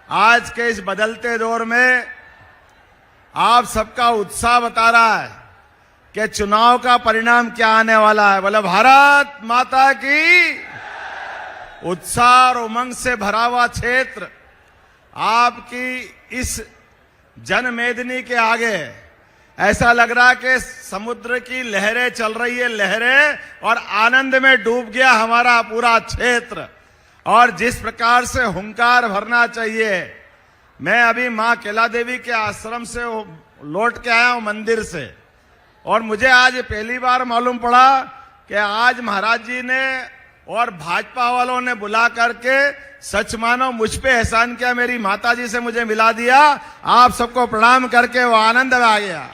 आज के इस बदलते दौर में आप सबका उत्साह बता रहा है कि चुनाव का परिणाम क्या आने वाला है। बोले भारत माता की। उत्साह और उमंग से भरा हुआ क्षेत्र आपकी इस जनमेदिनी के आगे ऐसा लग रहा है कि समुद्र की लहरें चल रही है, लहरें, और आनंद में डूब गया हमारा पूरा क्षेत्र। और जिस प्रकार से हुंकार भरना चाहिए। मैं अभी मां केला देवी के आश्रम से लौट के आया हूं, मंदिर से, और मुझे आज पहली बार मालूम पड़ा कि आज महाराज जी ने और भाजपा वालों ने बुला करके सच मानो मुझ पे एहसान किया, मेरी माता जी से मुझे मिला दिया। आप सबको प्रणाम करके वो आनंद आ गया।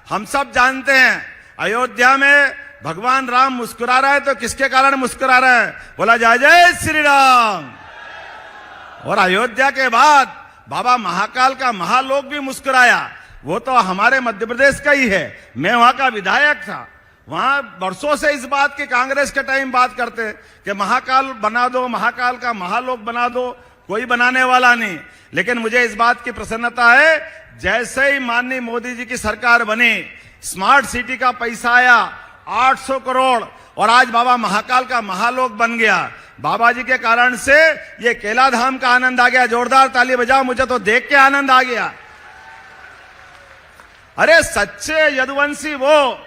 हम सब जानते हैं अयोध्या में भगवान राम मुस्कुरा रहे हैं, तो किसके कारण मुस्कुरा रहे हैं? बोला जय जय श्री राम। और अयोध्या के बाद बाबा महाकाल का महालोक भी मुस्कुराया। वो तो हमारे मध्य प्रदेश का ही है, मैं वहां का विधायक था। वहां वर्षों से इस बात की कांग्रेस के टाइम बात करते कि महाकाल बना दो, महाकाल का महालोक बना दो, कोई बनाने वाला नहीं। लेकिन मुझे इस बात की प्रसन्नता है, जैसे ही माननीय मोदी जी की सरकार बनी, स्मार्ट सिटी का पैसा आया 800 करोड़, और आज बाबा महाकाल का महालोक बन गया। बाबा जी के कारण से ये केला धाम का आनंद आ गया। जोरदार ताली बजाओ, मुझे तो देख के आनंद आ गया। अरे सच्चे यदुवंशी वो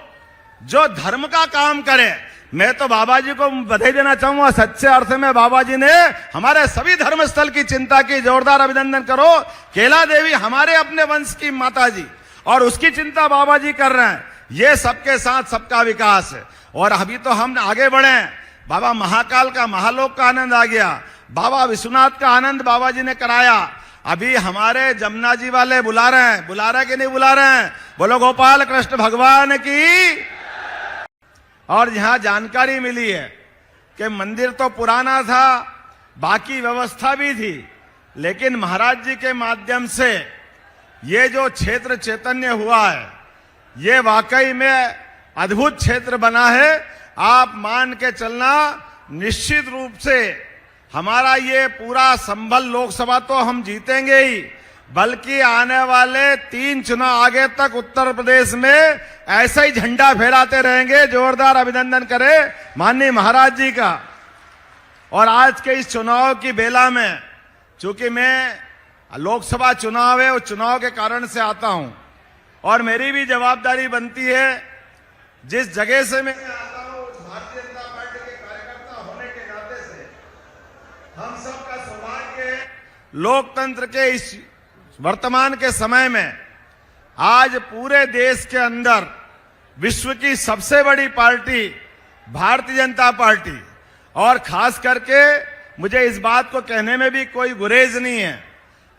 जो धर्म का काम करे। मैं तो बाबा जी को बधाई देना चाहूंगा, सच्चे अर्थ में बाबा जी ने हमारे सभी धर्मस्थल की चिंता की। जोरदार अभिनंदन करो। केला देवी हमारे अपने वंश की माता जी, और उसकी चिंता बाबा जी कर रहे हैं। ये सबके साथ सबका विकास है। और अभी तो हम आगे बढ़े, बाबा महाकाल का महालोक का आनंद आ गया, बाबा विश्वनाथ का आनंद बाबा जी ने कराया। अभी हमारे जमुना जी वाले बुला रहे हैं कि नहीं बुला रहे हैं? बोलो गोपाल कृष्ण भगवान की। और यहां जानकारी मिली है कि मंदिर तो पुराना था, बाकी व्यवस्था भी थी, लेकिन महाराज जी के माध्यम से ये जो क्षेत्र चैतन्य हुआ है, ये वाकई में अद्भुत क्षेत्र बना है। आप मान के चलना, निश्चित रूप से हमारा ये पूरा संभल लोकसभा तो हम जीतेंगे ही, बल्कि आने वाले 3 चुनाव आगे तक उत्तर प्रदेश में ऐसा ही झंडा फहराते रहेंगे। जोरदार अभिनंदन करें माननीय महाराज जी का। और आज के इस चुनाव की बेला में, चूंकि मैं लोकसभा चुनाव है, उस चुनाव के कारण से आता हूं, और मेरी भी जवाबदारी बनती है, जिस जगह से मैं आता हूं, भारतीय जनता पार्टी के कार्यकर्ता होने के नाते से हम सबका सौभाग्य है, लोकतंत्र के इस वर्तमान के समय में आज पूरे देश के अंदर विश्व की सबसे बड़ी पार्टी भारतीय जनता पार्टी। और खास करके मुझे इस बात को कहने में भी कोई गुरेज नहीं है,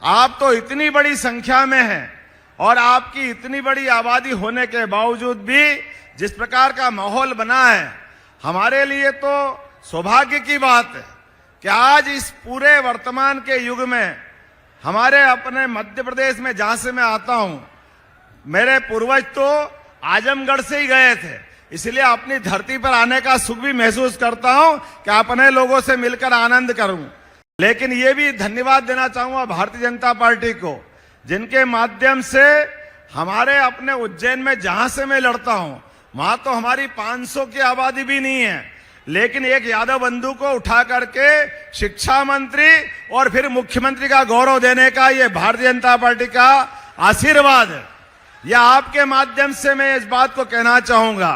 आप तो इतनी बड़ी संख्या में हैं, और आपकी इतनी बड़ी आबादी होने के बावजूद भी जिस प्रकार का माहौल बना है, हमारे लिए तो सौभाग्य की बात है कि आज इस पूरे वर्तमान के युग में हमारे अपने मध्य प्रदेश में, जहां से मैं आता हूं, मेरे पूर्वज तो आजमगढ़ से ही गए थे, इसलिए अपनी धरती पर आने का सुख भी महसूस करता हूं कि अपने लोगों से मिलकर आनंद करूं। लेकिन ये भी धन्यवाद देना चाहूंगा भारतीय जनता पार्टी को, जिनके माध्यम से हमारे अपने उज्जैन में, जहां से मैं लड़ता हूं, वहां तो हमारी 500 की आबादी भी नहीं है, लेकिन एक यादव बंधु को उठा करके शिक्षा मंत्री और फिर मुख्यमंत्री का गौरव देने का ये भारतीय जनता पार्टी का आशीर्वाद है। यह आपके माध्यम से मैं इस बात को कहना चाहूंगा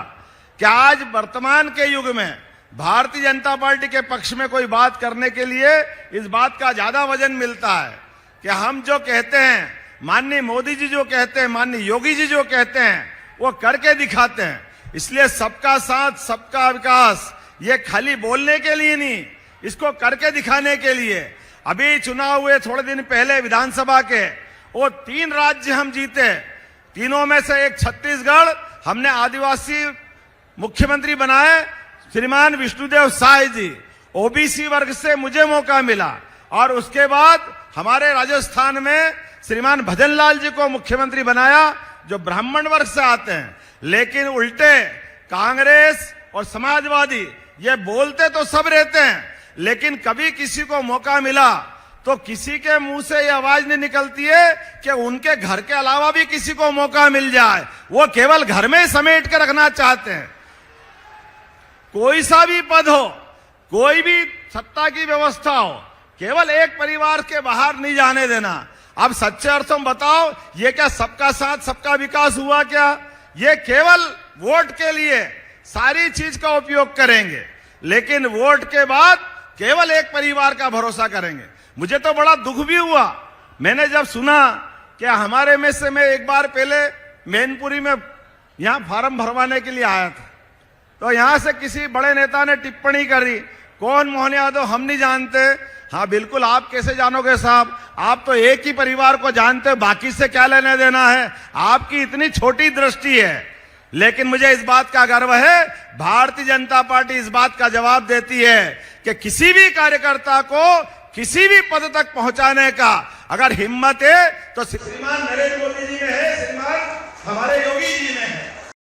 कि आज वर्तमान के युग में भारतीय जनता पार्टी के पक्ष में कोई बात करने के लिए इस बात का ज्यादा वजन मिलता है कि हम जो कहते हैं, माननीय मोदी जी जो कहते हैं, माननीय योगी जी जो कहते हैं, वो करके दिखाते हैं। इसलिए सबका साथ सबका विकास ये खाली बोलने के लिए नहीं, इसको करके दिखाने के लिए। अभी चुनाव हुए थोड़े दिन पहले विधानसभा के, वो 3 राज्य हम जीते, तीनों में से एक छत्तीसगढ़, हमने आदिवासी मुख्यमंत्री बनाए श्रीमान विष्णुदेव साय जी, ओबीसी वर्ग से मुझे मौका मिला। और उसके बाद हमारे राजस्थान में श्रीमान भजनलाल जी को मुख्यमंत्री बनाया, जो ब्राह्मण वर्ग से आते हैं। लेकिन उल्टे कांग्रेस और समाजवादी ये बोलते तो सब रहते हैं, लेकिन कभी किसी को मौका मिला तो किसी के मुंह से ये आवाज नहीं निकलती है कि उनके घर के अलावा भी किसी को मौका मिल जाए। वो केवल घर में ही समेट कर रखना चाहते हैं। कोई सा भी पद हो, कोई भी सत्ता की व्यवस्था हो, केवल एक परिवार के बाहर नहीं जाने देना। अब सच्चे अर्थों में बताओ, ये क्या सबका साथ सबका विकास हुआ क्या? ये केवल वोट के लिए सारी चीज का उपयोग करेंगे, लेकिन वोट के बाद केवल एक परिवार का भरोसा करेंगे। मुझे तो बड़ा दुख भी हुआ, मैंने जब सुना कि हमारे में से मैं एक बार पहले मैनपुरी में यहां फॉर्म भरवाने के लिए आया था, तो यहां से किसी बड़े नेता ने टिप्पणी करी, कौन मोहन यादव हम नहीं जानते। हाँ बिल्कुल, आप कैसे जानोगे साहब, आप तो एक ही परिवार को जानते हो, बाकी से क्या लेने देना है, आपकी इतनी छोटी दृष्टि है। लेकिन मुझे इस बात का गर्व है, भारतीय जनता पार्टी इस बात का जवाब देती है कि किसी भी कार्यकर्ता को किसी भी पद तक पहुंचाने का अगर हिम्मत है तो श्रीमान नरेंद्र मोदी जी में है, श्रीमान